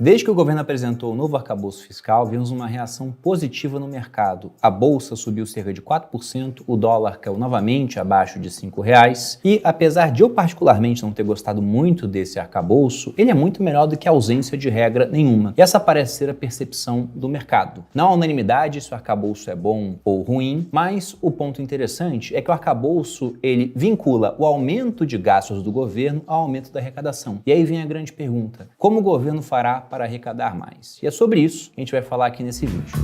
Desde que o governo apresentou o novo arcabouço fiscal, vimos uma reação positiva no mercado. A bolsa subiu cerca de 4%, o dólar caiu novamente abaixo de R$5 e, apesar de eu particularmente não ter gostado muito desse arcabouço, ele é muito melhor do que a ausência de regra nenhuma. E essa parece ser a percepção do mercado. Não há unanimidade se o arcabouço é bom ou ruim, mas o ponto interessante é que o arcabouço ele vincula o aumento de gastos do governo ao aumento da arrecadação. E aí vem a grande pergunta: como o governo fará para arrecadar mais? E é sobre isso que a gente vai falar aqui nesse vídeo.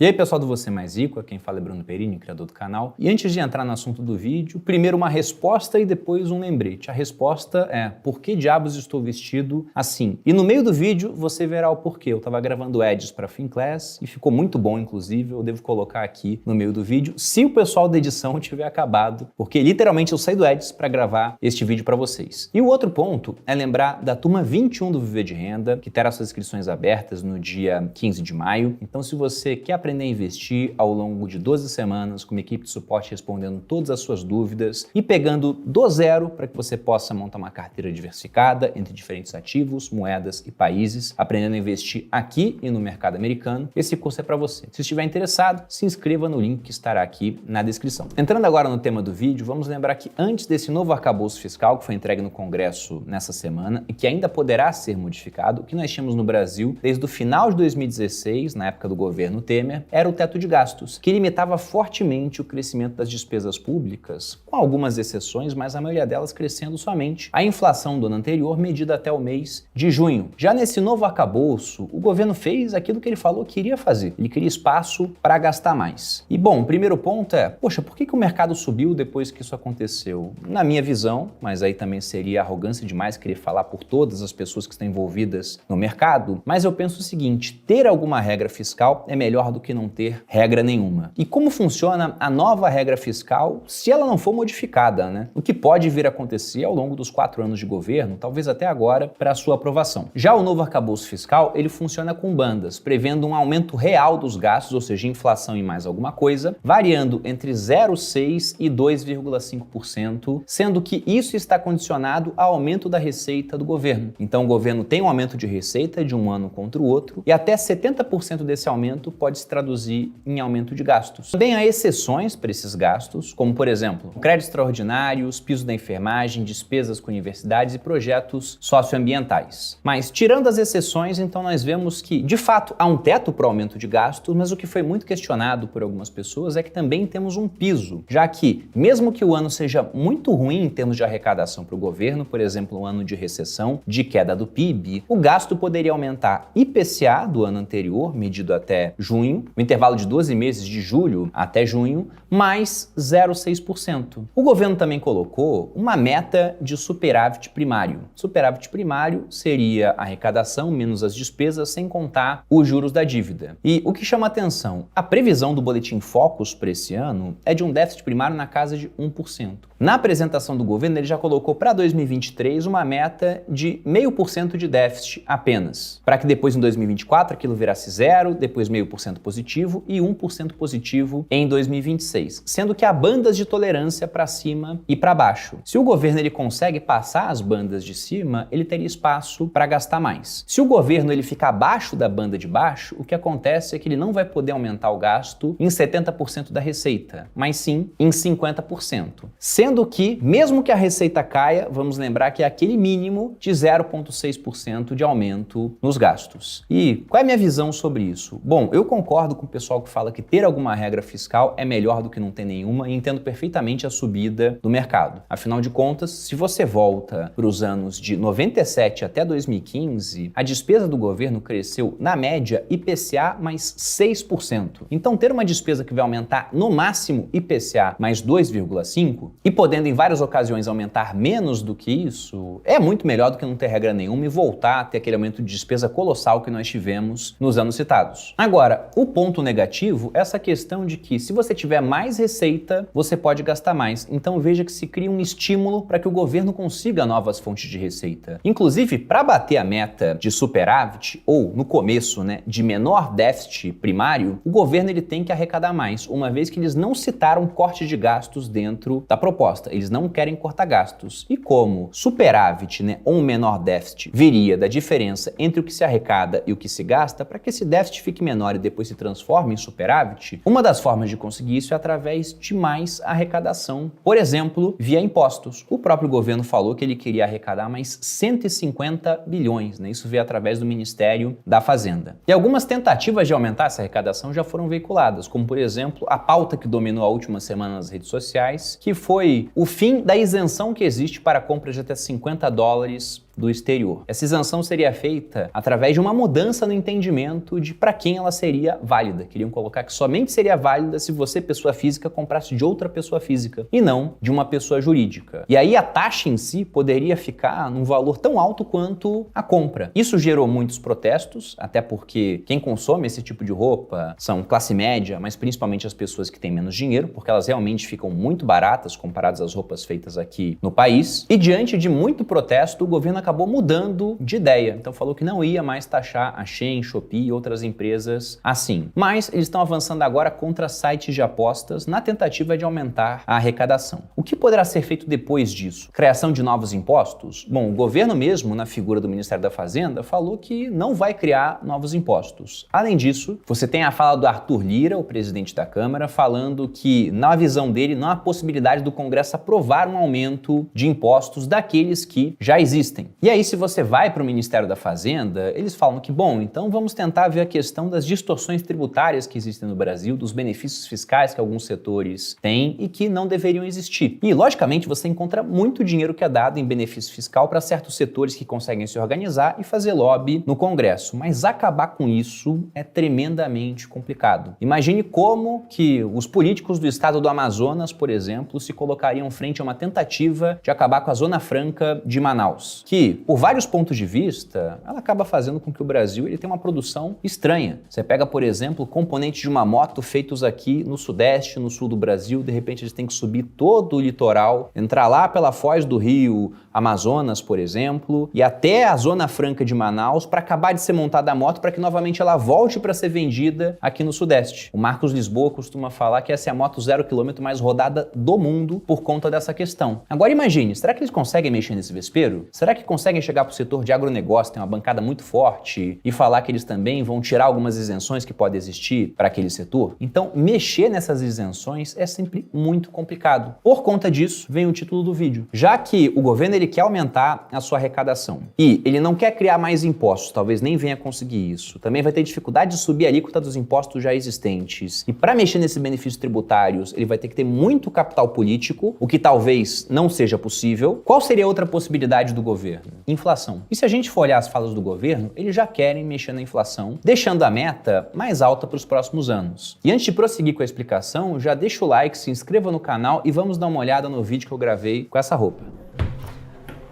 E aí, pessoal do Você Mais Rico, quem fala é Bruno Perini, criador do canal. E antes de entrar no assunto do vídeo, primeiro uma resposta e depois um lembrete. A resposta é: por que diabos estou vestido assim? E no meio do vídeo você verá o porquê. Eu estava gravando ads para Finclass e ficou muito bom, inclusive. Eu devo colocar aqui no meio do vídeo, se o pessoal da edição tiver acabado, porque literalmente eu saí do ads para gravar este vídeo para vocês. E o outro ponto é lembrar da turma 21 do Viver de Renda, que terá suas inscrições abertas no dia 15 de maio. Então, se você quer aprender a investir ao longo de 12 semanas com uma equipe de suporte respondendo todas as suas dúvidas e pegando do zero para que você possa montar uma carteira diversificada entre diferentes ativos, moedas e países, aprendendo a investir aqui e no mercado americano, esse curso é para você. Se estiver interessado, se inscreva no link que estará aqui na descrição. Entrando agora no tema do vídeo, vamos lembrar que antes desse novo arcabouço fiscal que foi entregue no Congresso nessa semana e que ainda poderá ser modificado, o que nós tínhamos no Brasil desde o final de 2016, na época do governo Temer, era o teto de gastos, que limitava fortemente o crescimento das despesas públicas, com algumas exceções, mas a maioria delas crescendo somente a inflação do ano anterior, medida até o mês de junho. Já nesse novo arcabouço, o governo fez aquilo que ele falou que iria fazer. Ele queria espaço para gastar mais. E bom, o primeiro ponto é, poxa, por que o mercado subiu depois que isso aconteceu? Na minha visão, mas aí também seria arrogância demais querer falar por todas as pessoas que estão envolvidas no mercado, mas eu penso o seguinte: ter alguma regra fiscal é melhor do que não ter regra nenhuma. E como funciona a nova regra fiscal se ela não for modificada, né? O que pode vir a acontecer ao longo dos 4 anos de governo, talvez até agora, para a sua aprovação. Já o novo arcabouço fiscal, ele funciona com bandas, prevendo um aumento real dos gastos, ou seja, inflação e mais alguma coisa, variando entre 0,6% e 2,5%, sendo que isso está condicionado ao aumento da receita do governo. Então o governo tem um aumento de receita de um ano contra o outro e até 70% desse aumento pode se traduzir em aumento de gastos. Também há exceções para esses gastos, como por exemplo, créditos extraordinários, piso da enfermagem, despesas com universidades e projetos socioambientais. Mas tirando as exceções, então nós vemos que de fato há um teto para o aumento de gastos, mas o que foi muito questionado por algumas pessoas é que também temos um piso, já que mesmo que o ano seja muito ruim em termos de arrecadação para o governo, por exemplo, um ano de recessão, de queda do PIB, o gasto poderia aumentar IPCA do ano anterior, medido até junho, o intervalo de 12 meses de julho até junho, mais 0,6%. O governo também colocou uma meta de superávit primário. Superávit primário seria a arrecadação menos as despesas, sem contar os juros da dívida. E o que chama atenção, a previsão do Boletim Focus para esse ano é de um déficit primário na casa de 1%. Na apresentação do governo, ele já colocou para 2023 uma meta de 0,5% de déficit apenas, para que depois em 2024 aquilo virasse 0%, depois 0,5% positivo e 1% positivo em 2026, sendo que há bandas de tolerância para cima e para baixo. Se o governo ele consegue passar as bandas de cima, ele teria espaço para gastar mais. Se o governo ele ficar abaixo da banda de baixo, o que acontece é que ele não vai poder aumentar o gasto em 70% da receita, mas sim em 50%. Sendo que, mesmo que a receita caia, vamos lembrar que é aquele mínimo de 0,6% de aumento nos gastos. E qual é a minha visão sobre isso? Bom, eu concordo com o pessoal que fala que ter alguma regra fiscal é melhor do que não ter nenhuma e entendo perfeitamente a subida do mercado. Afinal de contas, se você volta para os anos de 97 até 2015, a despesa do governo cresceu, na média, IPCA mais 6%. Então, ter uma despesa que vai aumentar no máximo IPCA mais 2,5% e podendo em várias ocasiões aumentar menos do que isso, é muito melhor do que não ter regra nenhuma e voltar a ter aquele aumento de despesa colossal que nós tivemos nos anos citados. Agora, o ponto negativo, essa questão de que se você tiver mais receita, você pode gastar mais. Então veja que se cria um estímulo para que o governo consiga novas fontes de receita. Inclusive, para bater a meta de superávit, ou no começo, né, de menor déficit primário, o governo ele tem que arrecadar mais, uma vez que eles não citaram corte de gastos dentro da proposta. Eles não querem cortar gastos. E como superávit, né, ou um menor déficit viria da diferença entre o que se arrecada e o que se gasta, para que esse déficit fique menor e depois se transforme em superávit, uma das formas de conseguir isso é através de mais arrecadação. Por exemplo, via impostos. O próprio governo falou que ele queria arrecadar mais 150 bilhões, né? Isso veio através do Ministério da Fazenda. E algumas tentativas de aumentar essa arrecadação já foram veiculadas, como por exemplo, a pauta que dominou a última semana nas redes sociais, que foi o fim da isenção que existe para a compra de até $50 do exterior. Essa isenção seria feita através de uma mudança no entendimento de para quem ela seria válida. Queriam colocar que somente seria válida se você, pessoa física, comprasse de outra pessoa física e não de uma pessoa jurídica. E aí a taxa em si poderia ficar num valor tão alto quanto a compra. Isso gerou muitos protestos, até porque quem consome esse tipo de roupa são classe média, mas principalmente as pessoas que têm menos dinheiro, porque elas realmente ficam muito baratas comparadas às roupas feitas aqui no país. E diante de muito protesto, o governo acabou mudando de ideia. Então falou que não ia mais taxar a Shein, Shopee e outras empresas assim. Mas eles estão avançando agora contra sites de apostas na tentativa de aumentar a arrecadação. O que poderá ser feito depois disso? Criação de novos impostos? Bom, o governo mesmo, na figura do Ministério da Fazenda, falou que não vai criar novos impostos. Além disso, você tem a fala do Arthur Lira, o presidente da Câmara, falando que, na visão dele, não há possibilidade do Congresso aprovar um aumento de impostos daqueles que já existem. E aí, se você vai para o Ministério da Fazenda, eles falam que, bom, então vamos tentar ver a questão das distorções tributárias que existem no Brasil, dos benefícios fiscais que alguns setores têm e que não deveriam existir. E, logicamente, você encontra muito dinheiro que é dado em benefício fiscal para certos setores que conseguem se organizar e fazer lobby no Congresso. Mas acabar com isso é tremendamente complicado. Imagine como que os políticos do estado do Amazonas, por exemplo, se colocariam frente a uma tentativa de acabar com a Zona Franca de Manaus, que, por vários pontos de vista, ela acaba fazendo com que o Brasil ele tenha uma produção estranha. Você pega, por exemplo, componentes de uma moto feitos aqui no Sudeste, no Sul do Brasil, de repente eles têm que subir todo o litoral, entrar lá pela foz do rio Amazonas, por exemplo, e até a Zona Franca de Manaus para acabar de ser montada a moto para que novamente ela volte para ser vendida aqui no Sudeste. O Marcos Lisboa costuma falar que essa é a moto 0 km mais rodada do mundo por conta dessa questão. Agora imagine, será que eles conseguem mexer nesse vespeiro? Será que conseguem chegar para o setor de agronegócio, tem uma bancada muito forte, e falar que eles também vão tirar algumas isenções que podem existir para aquele setor? Então, mexer nessas isenções é sempre muito complicado. Por conta disso, vem o título do vídeo. Já que o governo ele quer aumentar a sua arrecadação e ele não quer criar mais impostos, talvez nem venha conseguir isso, também vai ter dificuldade de subir a alíquota dos impostos já existentes. E para mexer nesses benefícios tributários, ele vai ter que ter muito capital político, o que talvez não seja possível. Qual seria outra possibilidade do governo? Inflação. E se a gente for olhar as falas do governo, eles já querem mexer na inflação, deixando a meta mais alta para os próximos anos. E antes de prosseguir com a explicação, já deixa o like, se inscreva no canal e vamos dar uma olhada no vídeo que eu gravei com essa roupa.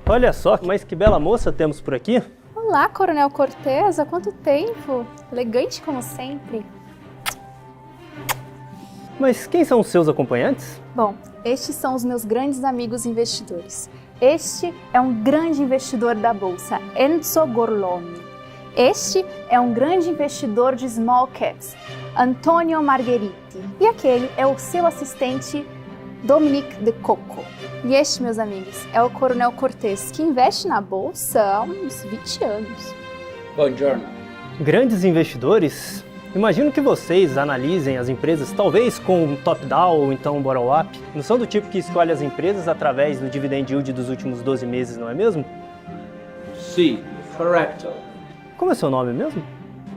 Olha só, mas que bela moça temos por aqui. Olá, Coronel Cortez, há quanto tempo? Elegante como sempre. Mas quem são os seus acompanhantes? Bom, estes são os meus grandes amigos investidores. Este é um grande investidor da Bolsa, Enzo Gorloni. Este é um grande investidor de small caps, Antonio Margheriti. E aquele é o seu assistente, Dominique de Coco. E este, meus amigos, é o Coronel Cortez, que investe na Bolsa há uns 20 anos. Buongiorno. Grandes investidores? Imagino que vocês analisem as empresas talvez com um top-down ou então um bottom-up. Não são do tipo que escolhe as empresas através do dividend yield dos últimos 12 meses, não é mesmo? Sim, correto. Como é seu nome mesmo?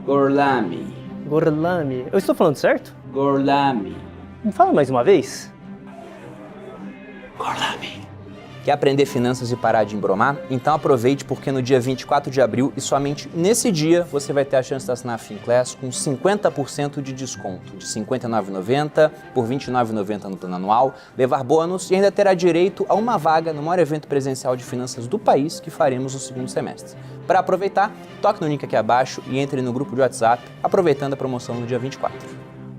Gorlami. Gorlami. Eu estou falando certo? Gorlami. Me fala mais uma vez. Gorlami. Quer aprender finanças e parar de embromar? Então aproveite, porque no dia 24 de abril e somente nesse dia você vai ter a chance de assinar a Finclass com 50% de desconto, de R$ 59,90 por R$ 29,90 no plano anual, levar bônus e ainda terá direito a uma vaga no maior evento presencial de finanças do país que faremos no segundo semestre. Para aproveitar, toque no link aqui abaixo e entre no grupo de WhatsApp, aproveitando a promoção no dia 24.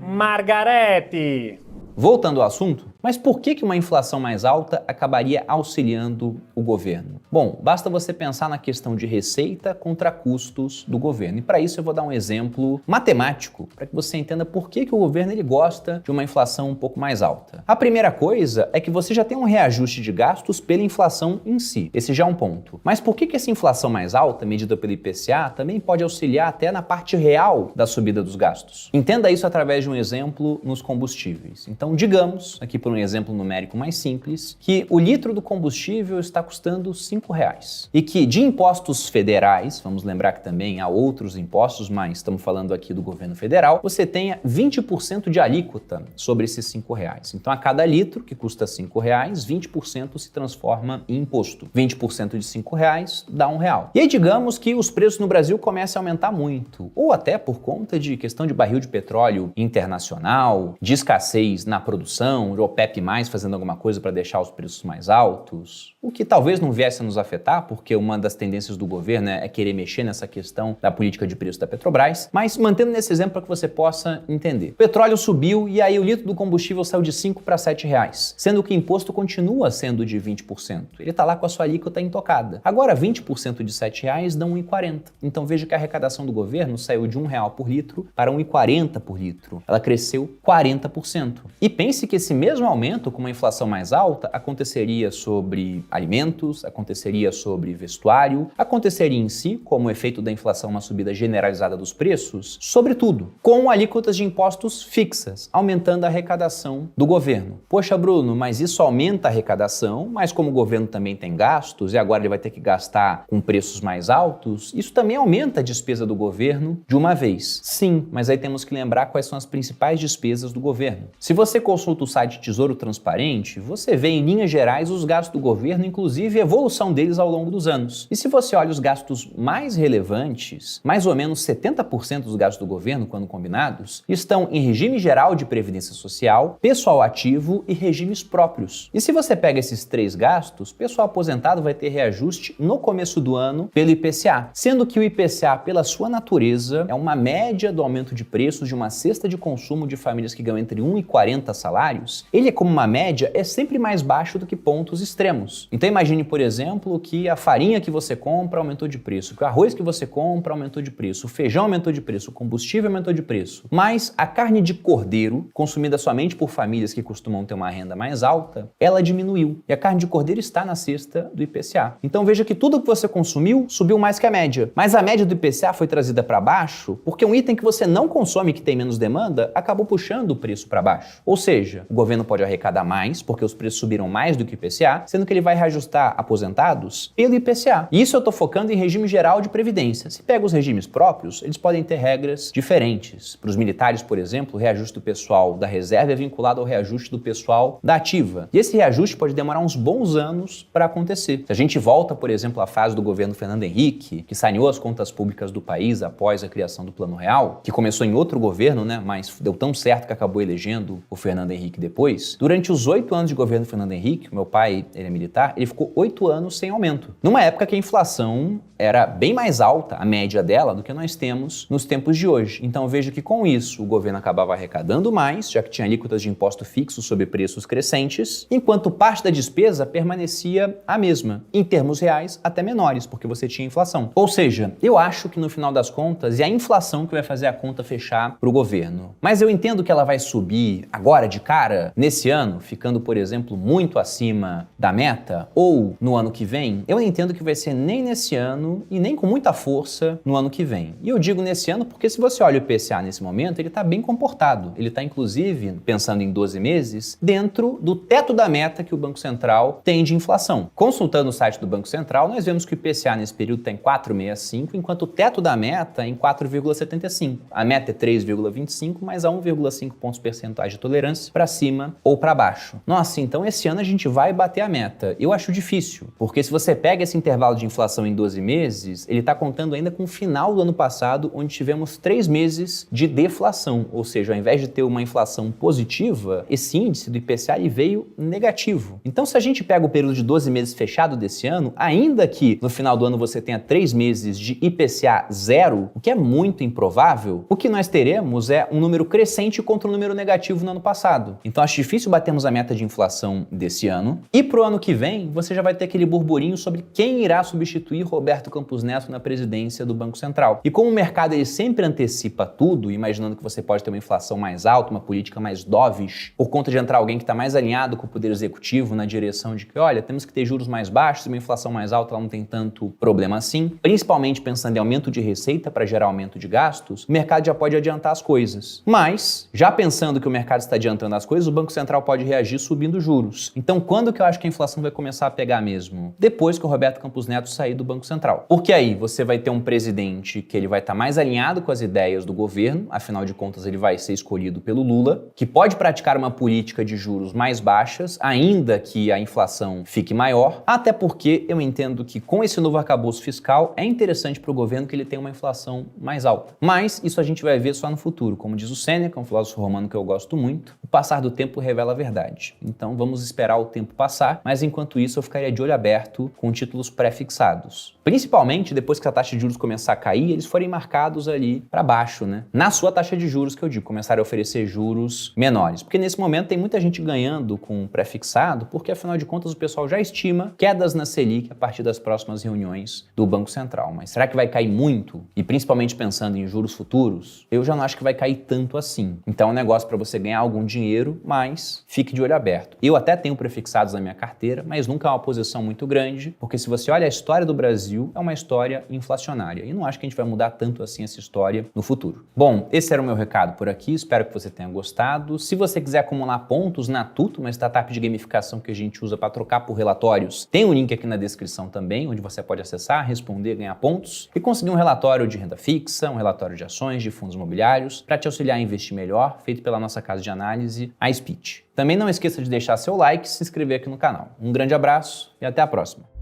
Margarete! Voltando ao assunto, mas por que uma inflação mais alta acabaria auxiliando o governo? Bom, basta você pensar na questão de receita contra custos do governo. E para isso eu vou dar um exemplo matemático, para que você entenda por que o governo ele gosta de uma inflação um pouco mais alta. A primeira coisa é que você já tem um reajuste de gastos pela inflação em si. Esse já é um ponto. Mas por que essa inflação mais alta, medida pelo IPCA, também pode auxiliar até na parte real da subida dos gastos? Entenda isso através de um exemplo nos combustíveis. Então, digamos, aqui por um exemplo numérico mais simples, que o litro do combustível está custando R$ 5,00 e que de impostos federais, vamos lembrar que também há outros impostos, mas estamos falando aqui do governo federal, você tenha 20% de alíquota sobre esses R$ 5,00. Então, a cada litro que custa R$ 5,00, 20% se transforma em imposto. 20% de R$ 5,00 dá R$ 1,00. E aí, digamos que os preços no Brasil comecem a aumentar muito, ou até por conta de questão de barril de petróleo internacional, de escassez na produção, de OPEP+, fazendo alguma coisa para deixar os preços mais altos, o que talvez não viesse a nos afetar, porque uma das tendências do governo é querer mexer nessa questão da política de preço da Petrobras, mas mantendo nesse exemplo para que você possa entender. O petróleo subiu e aí o litro do combustível saiu de 5 para R$ 7,00, sendo que o imposto continua sendo de 20%. Ele está lá com a sua alíquota intocada. Agora, 20% de R$ 7,00 dão R$ 1,40. Então veja que a arrecadação do governo saiu de R$ 1,00 por litro para R$ 1,40 por litro. Ela cresceu 40%. E pense que esse mesmo aumento, com uma inflação mais alta, aconteceria sobre alimentos, aconteceria sobre vestuário, aconteceria em si, como efeito da inflação, uma subida generalizada dos preços, sobretudo, com alíquotas de impostos fixas, aumentando a arrecadação do governo. Poxa, Bruno, mas isso aumenta a arrecadação, mas como o governo também tem gastos e agora ele vai ter que gastar com preços mais altos, isso também aumenta a despesa do governo de uma vez. Sim, mas aí temos que lembrar quais são as principais despesas do governo. Se você consulta o site Tesouro Transparente, você vê em linhas gerais os gastos do governo, inclusive a evolução deles ao longo dos anos. E se você olha os gastos mais relevantes, mais ou menos 70% dos gastos do governo, quando combinados, estão em regime geral de previdência social, pessoal ativo e regimes próprios. E se você pega esses três gastos, pessoal aposentado vai ter reajuste no começo do ano pelo IPCA, sendo que o IPCA, pela sua natureza, é uma média do aumento de preços de uma cesta de consumo de famílias que ganham entre 1 e 40 salários. Ele, como uma média, é sempre mais baixo do que pontos extremos. Então imagine, por exemplo, que a farinha que você compra aumentou de preço, que o arroz que você compra aumentou de preço, o feijão aumentou de preço, o combustível aumentou de preço. Mas a carne de cordeiro, consumida somente por famílias que costumam ter uma renda mais alta, ela diminuiu. E a carne de cordeiro está na cesta do IPCA. Então veja que tudo que você consumiu subiu mais que a média. Mas a média do IPCA foi trazida para baixo porque um item que você não consome, que tem menos demanda, acabou puxando o preço para baixo. Ou seja, o governo pode arrecadar mais, porque os preços subiram mais do que o IPCA, sendo que ele vai reajustar aposentados pelo IPCA. E isso eu estou focando em regime geral de previdência. Se pega os regimes próprios, eles podem ter regras diferentes. Para os militares, por exemplo, o reajuste do pessoal da reserva é vinculado ao reajuste do pessoal da ativa. E esse reajuste pode demorar uns bons anos para acontecer. Se a gente volta, por exemplo, à fase do governo Fernando Henrique, que saneou as contas públicas do país após a criação do Plano Real, que começou em outro governo, mas deu tão certo que acabou elegendo o Fernando Henrique depois. Durante os 8 anos de governo do Fernando Henrique, meu pai, ele é militar, ele ficou 8 anos sem aumento. Numa época que a inflação era bem mais alta, a média dela, do que nós temos nos tempos de hoje. Então veja que com isso o governo acabava arrecadando mais, já que tinha alíquotas de imposto fixo sobre preços crescentes, enquanto parte da despesa permanecia a mesma, em termos reais até menores, porque você tinha inflação. Ou seja, eu acho que no final das contas é a inflação que vai fazer a conta fechar para o governo. Mas eu entendo que ela vai subir agora de cara, nesse ano, ficando, por exemplo, muito acima da meta, ou no ano que vem. Eu entendo que vai ser nem nesse ano e nem com muita força no ano que vem. E eu digo nesse ano porque se você olha o IPCA nesse momento, ele está bem comportado. Ele está, inclusive, pensando em 12 meses, dentro do teto da meta que o Banco Central tem de inflação. Consultando o site do Banco Central, nós vemos que o IPCA nesse período está em 4,65, enquanto o teto da meta é em 4,75. A meta é 3,25, mas há 1,5 pontos percentuais de tolerância para cima ou para baixo. Nossa, então esse ano a gente vai bater a meta. Eu acho difícil, porque se você pega esse intervalo de inflação em 12 meses, ele está contando ainda com o final do ano passado, onde tivemos 3 meses de deflação, ou seja, ao invés de ter uma inflação positiva, esse índice do IPCA ele veio negativo. Então, se a gente pega o período de 12 meses fechado desse ano, ainda que no final do ano você tenha 3 meses de IPCA zero, o que é muito improvável, o que nós teremos é um número crescente contra um número negativo no ano passado. Então, acho difícil batermos a meta de inflação desse ano. E pro ano que vem, você já vai ter aquele burburinho sobre quem irá substituir Roberto Campos Neto na presidência do Banco Central. E como o mercado ele sempre antecipa tudo, imaginando que você pode ter uma inflação mais alta, uma política mais dovish, por conta de entrar alguém que está mais alinhado com o poder executivo na direção de que, olha, temos que ter juros mais baixos, uma inflação mais alta ela não tem tanto problema assim, principalmente pensando em aumento de receita para gerar aumento de gastos, o mercado já pode adiantar as coisas. Mas, já pensando que o mercado está adiantando as coisas, o Banco Central pode reagir subindo juros. Então, quando que eu acho que a inflação vai começar a pegar mesmo? Depois que o Roberto Campos Neto sair do Banco Central. Porque aí você vai ter um presidente que ele vai estar mais alinhado com as ideias do governo, afinal de contas ele vai ser escolhido pelo Lula, que pode praticar uma política de juros mais baixas, ainda que a inflação fique maior, até porque eu entendo que com esse novo arcabouço fiscal é interessante para o governo que ele tenha uma inflação mais alta. Mas isso a gente vai ver só no futuro. Como diz o Sêneca, um filósofo romano que eu gosto muito, o passar do tempo revela a verdade. Então vamos esperar o tempo passar, mas enquanto isso eu ficaria de olho aberto com títulos pré-fixados. Principalmente depois que a taxa de juros começar a cair, eles forem marcados ali para baixo, né? Na sua taxa de juros que eu digo, começarem a oferecer juros menores. Porque nesse momento tem muita gente ganhando com pré-fixado, porque afinal de contas o pessoal já estima quedas na Selic a partir das próximas reuniões do Banco Central. Mas será que vai cair muito? E principalmente pensando em juros futuros, eu já não acho que vai cair tanto assim. Então é um negócio para você ganhar algum dinheiro, mas fique de olho aberto. Eu até tenho prefixados na minha carteira, mas nunca é uma posição muito grande, porque se você olha a história do Brasil, é uma história inflacionária. E não acho que a gente vai mudar tanto assim essa história no futuro. Bom, esse era o meu recado por aqui, espero que você tenha gostado. Se você quiser acumular pontos na Tuto, uma startup de gamificação que a gente usa para trocar por relatórios, tem um link aqui na descrição também, onde você pode acessar, responder, ganhar pontos e conseguir um relatório de renda fixa, um relatório de ações, de fundos imobiliários, para te auxiliar a investir melhor, feito pela nossa casa de análise, a Speech. Também não esqueça de deixar seu like e se inscrever aqui no canal. Um grande abraço e até a próxima!